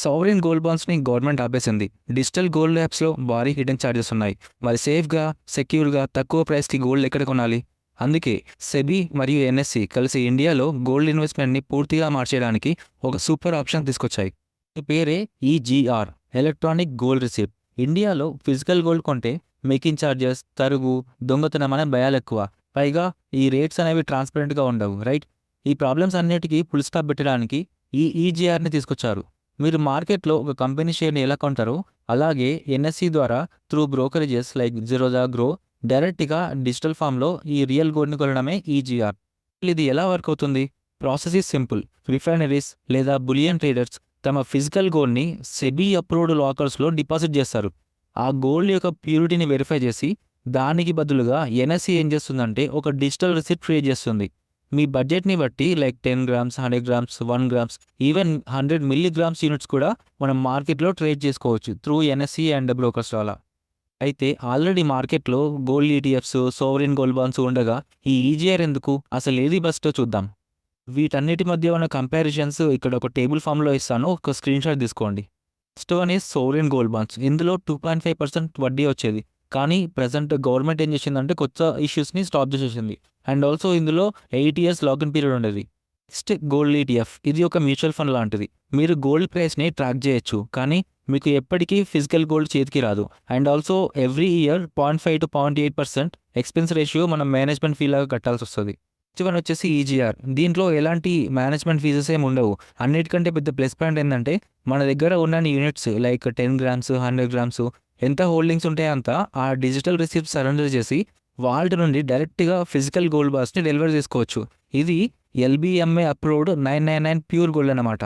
Sovereign gold బాండ్స్ని government ఆపేసింది. Digital gold యాప్స్లో భారీ హిడెన్ ఛార్జెస్ ఉన్నాయి. మరి సేఫ్గా, సెక్యూర్గా, తక్కువ ప్రైస్కి గోల్డ్ ఎక్కడ కొనాలి? అందుకే సెబీ మరియు ఎన్ఎస్సి కలిసి ఇండియాలో గోల్డ్ ఇన్వెస్ట్మెంట్ని పూర్తిగా మార్చేయడానికి ఒక సూపర్ ఆప్షన్ తీసుకొచ్చాయి. ఈ పేరే ఈజీఆర్, ఎలక్ట్రానిక్ గోల్డ్ రిసిప్ట్. ఇండియాలో ఫిజికల్ గోల్డ్ కొంటే మేకింగ్ ఛార్జెస్, తరుగు, దొంగతనం అనే భయాలు ఎక్కువ. పైగా ఈ రేట్స్ అనేవి ట్రాన్స్పరెంట్గా ఉండవు, రైట్? ఈ ప్రాబ్లమ్స్ అన్నిటికీ ఫుల్ స్టాప్ పెట్టడానికి ఈ ఈజీఆర్ని తీసుకొచ్చారు. మీరు మార్కెట్లో ఒక కంపెనీ షేర్ని ఎలా కొంటారో అలాగే ఎన్ఎస్సి ద్వారా through brokerages like Zerodha, grow డైరెక్ట్గా డిజిటల్ ఫామ్లో ఈ రియల్ గోల్డ్ని కొనడమే ఈజీఆర్. ఇది ఎలా వర్క్ అవుతుంది? Process is simple. రిఫైనరీస్ లేదా బులియన్ ట్రేడర్స్ తమ ఫిజికల్ గోల్డ్ని సెబీ అప్రూవ్డ్ లాకర్స్లో డిపాజిట్ చేస్తారు. ఆ గోల్డ్ యొక్క ప్యూరిటీని వెరిఫై చేసి దానికి బదులుగా ఎన్ఎస్సి ఏం చేస్తుందంటే ఒక డిజిటల్ రిసిప్ట్ క్రియేట్ చేస్తుంది. మీ బడ్జెట్ని బట్టి like 10 grams, 100 grams, 1 grams, even 100 milligrams units కూడా మనం మార్కెట్లో ట్రేడ్ చేసుకోవచ్చు త్రూ ఎన్ఎస్సి అండ్ బ్రోకర్స్ ద్వారా. అయితే ఆల్రెడీ మార్కెట్లో gold ETFs, sovereign gold bonds ఉండగా ఈ ఈజీఆర్ ఎందుకు? అసలు ఏది బెస్టో చూద్దాం. వీటన్నిటి మధ్య ఉన్న కంపారిజన్స్ ఇక్కడ ఒక టేబుల్ ఫామ్లో ఇస్తాను, ఒక స్క్రీన్ షాట్ తీసుకోండి. First one is sovereign gold bonds. ఇందులో 2.5% వడ్డీ వచ్చేది. కానీ ప్రజెంట్ గవర్నమెంట్ ఏం చేసిందంటే కొత్త ఇష్యూస్ని స్టాప్ చేసేసింది. అండ్ ఆల్సో ఇందులో 8 years లాగిన్ పీరియడ్ ఉండేది. Next gold ETF. ఇది ఒక మ్యూచువల్ ఫండ్ లాంటిది. మీరు గోల్డ్ ప్రైస్ని ట్రాక్ చేయొచ్చు, కానీ మీకు ఎప్పటికీ ఫిజికల్ గోల్డ్ చేతికి రాదు. And also every year 0.5 to 0.8% expense ratio మనం మేనేజ్మెంట్ ఫీ లాగా కట్టాల్సి వస్తుంది. నెక్స్ట్ వన్ వచ్చేసి ఈజీఆర్. దీంట్లో ఎలాంటి మేనేజ్మెంట్ ఫీజెస్ ఏమి ఉండవు. అన్నిటికంటే పెద్ద ప్లస్ పాయింట్ ఏంటంటే మన దగ్గర ఉన్న యూనిట్స్ లైక్ 10 గ్రామ్స్, 100 గ్రామ్స్ ఎంత హోల్డింగ్స్ ఉంటాయో అంత ఆ డిజిటల్ రిసిప్ట్ సరెండర్ చేసి వాల్ట్ నుండి డైరెక్ట్గా ఫిజికల్ గోల్డ్ బార్స్ని డెలివర్ చేసుకోవచ్చు. ఇది ఎల్బిఎంఏ అప్రూవ్డ్ 999 ప్యూర్ గోల్డ్ అన్నమాట.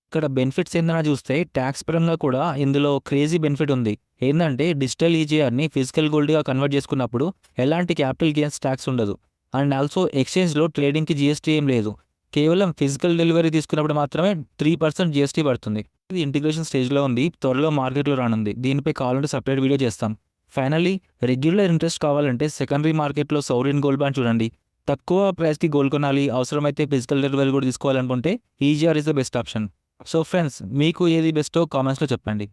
ఇక్కడ బెనిఫిట్స్ ఏందన్నా చూస్తే ట్యాక్స్ పరంగా కూడా ఇందులో క్రేజీ బెనిఫిట్ ఉంది. ఏంటంటే డిజిటల్ ఈజీఆర్ని ఫిజికల్ గోల్డ్గా కన్వర్ట్ చేసుకున్నప్పుడు ఎలాంటి క్యాపిటల్ గెయిన్స్ ట్యాక్స్ ఉండదు. అండ్ ఆల్సో ఎక్స్చేంజ్లో ట్రేడింగ్కి జిఎస్టీ ఏం లేదు. కేవలం ఫిజికల్ డెలివరీ తీసుకున్నప్పుడు మాత్రమే 3% జిఎస్టీ పడుతుంది. ఇది ఇంటిగ్రేషన్ స్టేజ్లో ఉంది, త్వరలో మార్కెట్లో రానుంది. దీనిపై కావాలంటే సపరేట్ వీడియో చేస్తాం. ఫైనల్లీ రెగ్యులర్ ఇంట్రెస్ట్ కావాలంటే సెకండరీ మార్కెట్లో సోవరిన్ గోల్డ్ బాండ్ చూడండి. తక్కువ ప్రైస్కి గోల్డ్ కొనాలి, అవసరమైతే ఫిజికల్ డెలివరీ కూడా తీసుకోవాలనుకుంటే EGR is the best option. So friends, మీకు ఏది బెస్టో కామెంట్స్లో చెప్పండి.